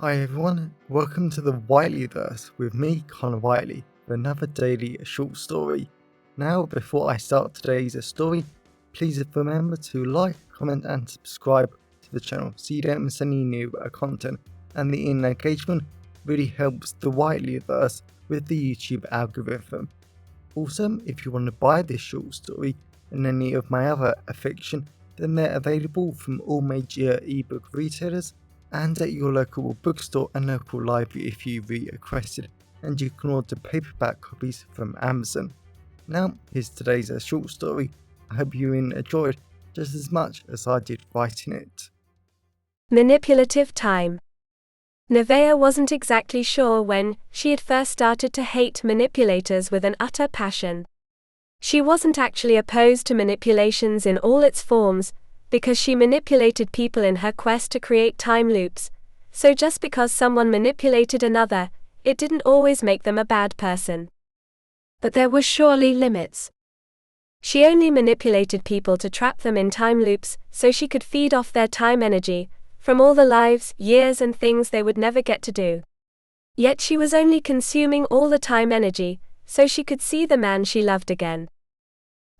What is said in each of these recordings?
Hi everyone, welcome to the Whiteleyverse with me, Connor Whiteley, for another daily short story. Now, before I start today's story, please remember to like, comment and subscribe to the channel so you don't miss any new content, and the engagement really helps the Whiteleyverse with the YouTube algorithm. Also, if you want to buy this short story and any of my other fiction, then they're available from all major ebook retailers and at your local bookstore and local library if you requested, and you can order paperback copies from Amazon. Now, here's today's short story. I hope you enjoyed just as much as I did writing it. Manipulative time. Navaeh wasn't exactly sure when she had first started to hate manipulators with an utter passion. She wasn't actually opposed to manipulations in all its forms, because she manipulated people in her quest to create time loops, so just because someone manipulated another, it didn't always make them a bad person. But there were surely limits. She only manipulated people to trap them in time loops so she could feed off their time energy, from all the lives, years and things they would never get to do. Yet she was only consuming all the time energy, so she could see the man she loved again.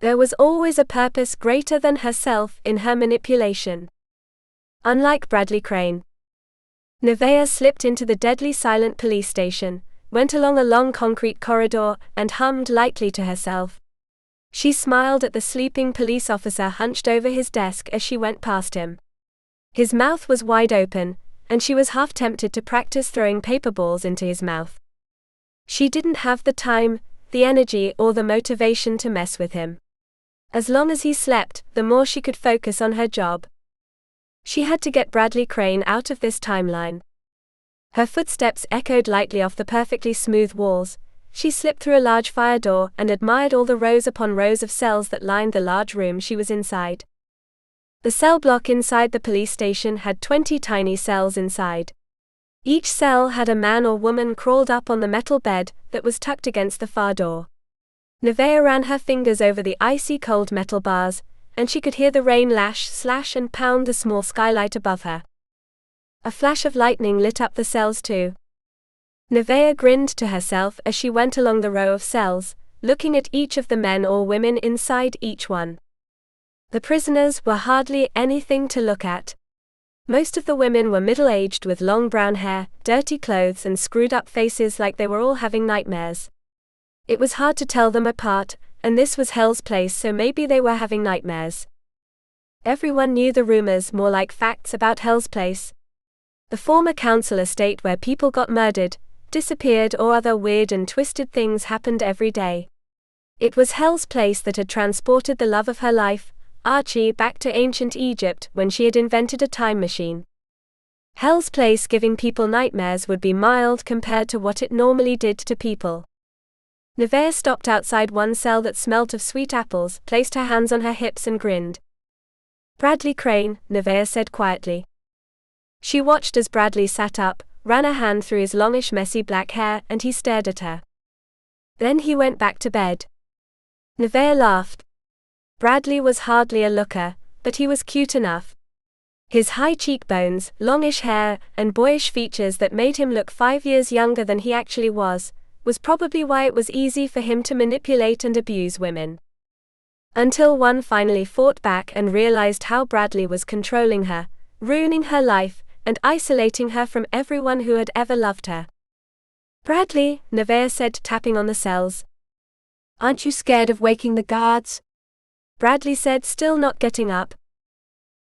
There was always a purpose greater than herself in her manipulation. Unlike Bradley Crane, Navaeh slipped into the deadly silent police station, went along a long concrete corridor, and hummed lightly to herself. She smiled at the sleeping police officer hunched over his desk as she went past him. His mouth was wide open, and she was half tempted to practice throwing paper balls into his mouth. She didn't have the time, the energy, or the motivation to mess with him. As long as he slept, the more she could focus on her job. She had to get Bradley Crane out of this timeline. Her footsteps echoed lightly off the perfectly smooth walls. She slipped through a large fire door and admired all the rows upon rows of cells that lined the large room she was inside. The cell block inside the police station had 20 tiny cells inside. Each cell had a man or woman crawled up on the metal bed that was tucked against the far door. Navaeh ran her fingers over the icy cold metal bars, and she could hear the rain lash, slash and pound the small skylight above her. A flash of lightning lit up the cells too. Navaeh grinned to herself as she went along the row of cells, looking at each of the men or women inside each one. The prisoners were hardly anything to look at. Most of the women were middle-aged with long brown hair, dirty clothes and screwed-up faces like they were all having nightmares. It was hard to tell them apart, and this was Hell's Place, so maybe they were having nightmares. Everyone knew the rumors, more like facts, about Hell's Place. The former council estate where people got murdered, disappeared or other weird and twisted things happened every day. It was Hell's Place that had transported the love of her life, Archie, back to ancient Egypt when she had invented a time machine. Hell's Place giving people nightmares would be mild compared to what it normally did to people. Navaeh stopped outside one cell that smelt of sweet apples, placed her hands on her hips and grinned. "Bradley Crane," Navaeh said quietly. She watched as Bradley sat up, ran a hand through his longish messy black hair, and he stared at her. Then he went back to bed. Navaeh laughed. Bradley was hardly a looker, but he was cute enough. His high cheekbones, longish hair, and boyish features that made him look 5 years younger than he actually was probably why it was easy for him to manipulate and abuse women. Until one finally fought back and realized how Bradley was controlling her, ruining her life, and isolating her from everyone who had ever loved her. "Bradley," Navaeh said, tapping on the cells. "Aren't you scared of waking the guards?" Bradley said, still not getting up.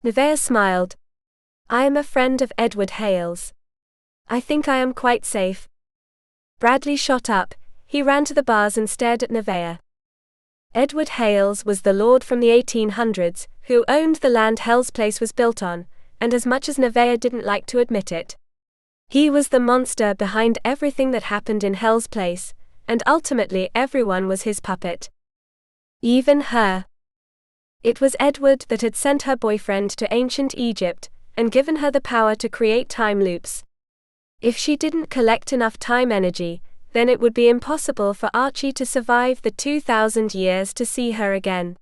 Navaeh smiled. "I am a friend of Edward Hale's. I think I am quite safe." Bradley shot up. He ran to the bars and stared at Navaeh. Edward Hales was the lord from the 1800s, who owned the land Hell's Place was built on, and as much as Navaeh didn't like to admit it, he was the monster behind everything that happened in Hell's Place, and ultimately everyone was his puppet. Even her. It was Edward that had sent her boyfriend to ancient Egypt, and given her the power to create time loops. If she didn't collect enough time energy, then it would be impossible for Archie to survive the 2,000 years to see her again.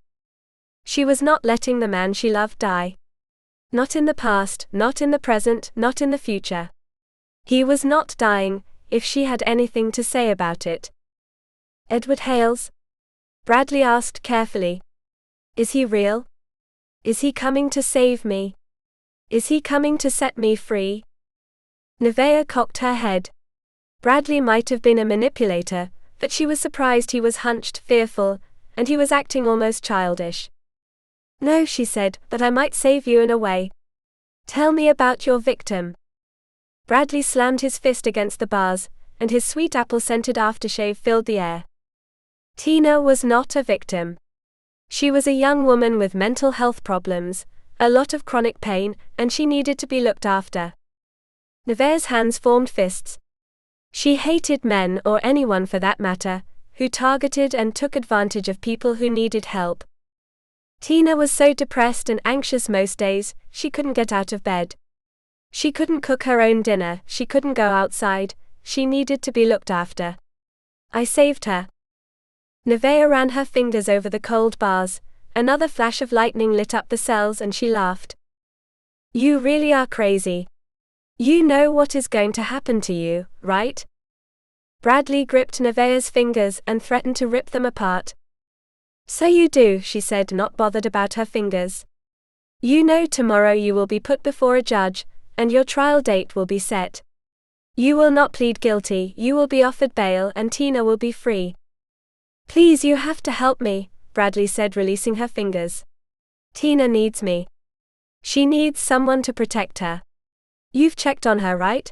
She was not letting the man she loved die. Not in the past, not in the present, not in the future. He was not dying, if she had anything to say about it. Edward Hales? Bradley asked carefully. Is he real? Is he coming to save me? Is he coming to set me free? Navaeh cocked her head. Bradley might have been a manipulator, but she was surprised he was hunched, fearful, and he was acting almost childish. No, she said, but I might save you in a way. Tell me about your victim. Bradley slammed his fist against the bars, and his sweet apple-scented aftershave filled the air. Tina was not a victim. She was a young woman with mental health problems, a lot of chronic pain, and she needed to be looked after. Navaeh's hands formed fists. She hated men, or anyone for that matter, who targeted and took advantage of people who needed help. Tina was so depressed and anxious most days, she couldn't get out of bed. She couldn't cook her own dinner, she couldn't go outside, she needed to be looked after. I saved her. Navaeh ran her fingers over the cold bars, another flash of lightning lit up the cells and she laughed. You really are crazy. You know what is going to happen to you, right? Bradley gripped Navaeh's fingers and threatened to rip them apart. So you do, she said, not bothered about her fingers. You know tomorrow you will be put before a judge, and your trial date will be set. You will not plead guilty, you will be offered bail and Tina will be free. Please, you have to help me, Bradley said, releasing her fingers. Tina needs me. She needs someone to protect her. You've checked on her, right?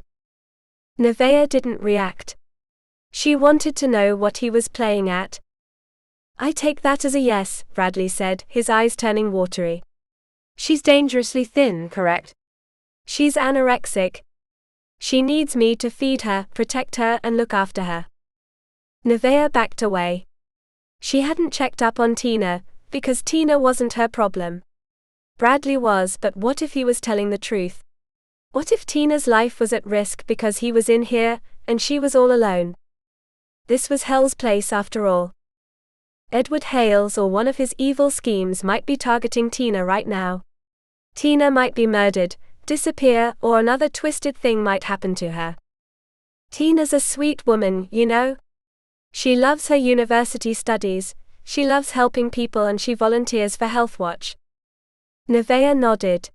Navaeh didn't react. She wanted to know what he was playing at. I take that as a yes, Bradley said, his eyes turning watery. She's dangerously thin, correct? She's anorexic. She needs me to feed her, protect her, and look after her. Navaeh backed away. She hadn't checked up on Tina, because Tina wasn't her problem. Bradley was, but what if he was telling the truth? What if Tina's life was at risk because he was in here, and she was all alone? This was hell's place after all. Edward Hales or one of his evil schemes might be targeting Tina right now. Tina might be murdered, disappear, or another twisted thing might happen to her. Tina's a sweet woman, you know? She loves her university studies, she loves helping people, and she volunteers for HealthWatch. Navaeh nodded.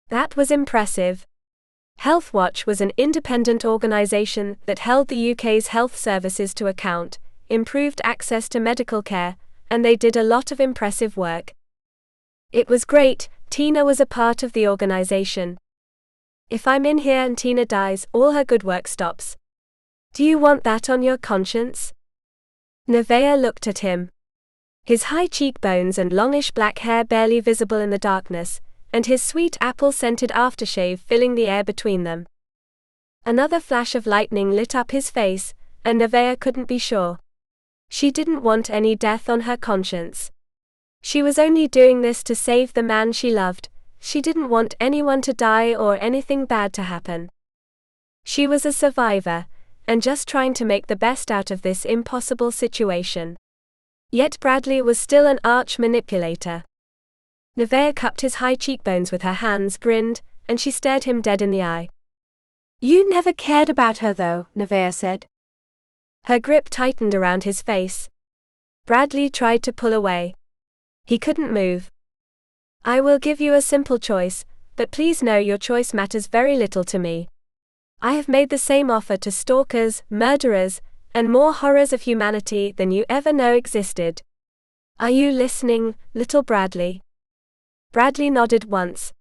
That was impressive. HealthWatch was an independent organization that held the UK's health services to account, improved access to medical care, and they did a lot of impressive work. It was great, Tina was a part of the organization. If I'm in here and Tina dies, all her good work stops. Do you want that on your conscience? Navaeh looked at him. His high cheekbones and longish black hair barely visible in the darkness, and his sweet apple-scented aftershave filling the air between them. Another flash of lightning lit up his face, and Navaeh couldn't be sure. She didn't want any death on her conscience. She was only doing this to save the man she loved. She didn't want anyone to die or anything bad to happen. She was a survivor, and just trying to make the best out of this impossible situation. Yet Bradley was still an arch manipulator. Navaeh cupped his high cheekbones with her hands, grinned, and she stared him dead in the eye. You never cared about her though, Navaeh said. Her grip tightened around his face. Bradley tried to pull away. He couldn't move. I will give you a simple choice, but please know your choice matters very little to me. I have made the same offer to stalkers, murderers, and more horrors of humanity than you ever know existed. Are you listening, little Bradley? Bradley nodded once.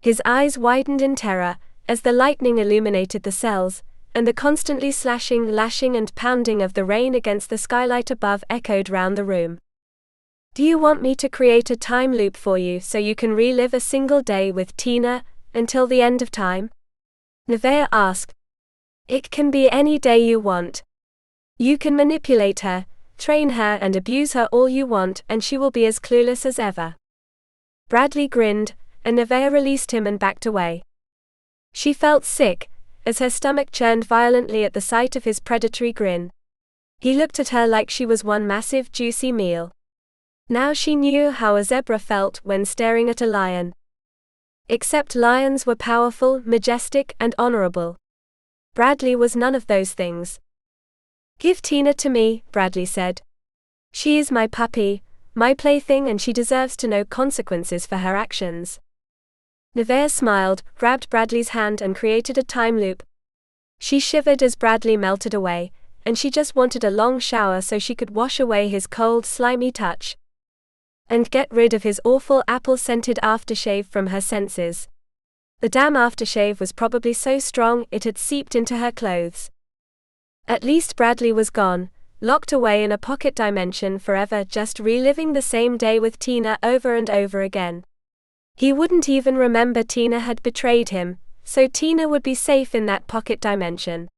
His eyes widened in terror, as the lightning illuminated the cells, and the constantly slashing, lashing and pounding of the rain against the skylight above echoed round the room. Do you want me to create a time loop for you so you can relive a single day with Tina, until the end of time? Navaeh asked. It can be any day you want. You can manipulate her, train her and abuse her all you want, and she will be as clueless as ever. Bradley grinned, and Navaeh released him and backed away. She felt sick, as her stomach churned violently at the sight of his predatory grin. He looked at her like she was one massive juicy meal. Now she knew how a zebra felt when staring at a lion. Except lions were powerful, majestic, and honorable. Bradley was none of those things. "Give Tina to me," Bradley said. "She is my puppy, my plaything, and she deserves to know consequences for her actions." Navaeh smiled, grabbed Bradley's hand and created a time loop. She shivered as Bradley melted away, and she just wanted a long shower so she could wash away his cold, slimy touch and get rid of his awful apple-scented aftershave from her senses. The damn aftershave was probably so strong it had seeped into her clothes. At least Bradley was gone, locked away in a pocket dimension forever, just reliving the same day with Tina over and over again. He wouldn't even remember Tina had betrayed him, so Tina would be safe in that pocket dimension.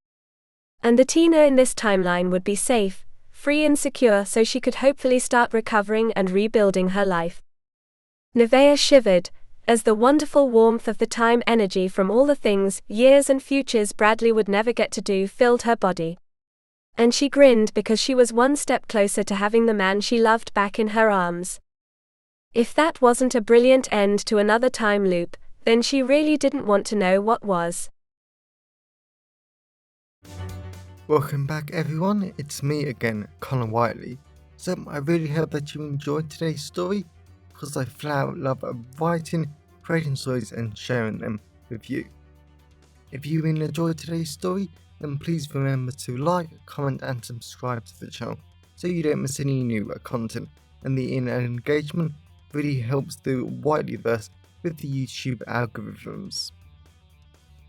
And the Tina in this timeline would be safe, free and secure, so she could hopefully start recovering and rebuilding her life. Navaeh shivered, as the wonderful warmth of the time energy from all the things, years and futures Bradley would never get to do filled her body. And she grinned because she was one step closer to having the man she loved back in her arms. If that wasn't a brilliant end to another time loop, then she really didn't want to know what was. Welcome back everyone, it's me again, Connor Whiteley. So I really hope that you enjoyed today's story, because I flat out love writing, creating stories and sharing them with you. If you really enjoyed today's story, then please remember to like, comment and subscribe to the channel so you don't miss any new content, and the engagement really helps the Whiteleyverse with the YouTube algorithms.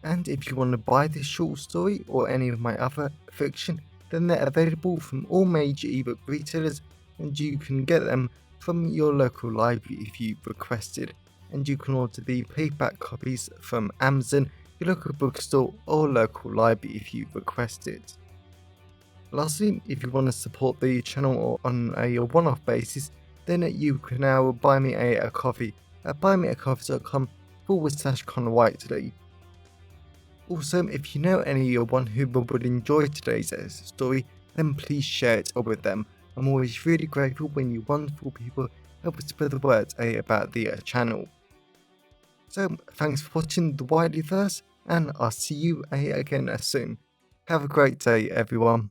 And if you want to buy this short story or any of my other fiction, then they're available from all major ebook retailers, and you can get them from your local library if you requested, and you can order the paperback copies from Amazon, your local bookstore or local library if you request it. Lastly, if you want to support the channel on a one-off basis, then you can now buy me a coffee at buymeacoffee.com/Connor Whiteley. Also, if you know anyone who would enjoy today's story, then please share it with them. I'm always really grateful when you wonderful people help spread the word about the channel. So, thanks for watching the Whiteleyverse, and I'll see you again soon. Have a great day, everyone.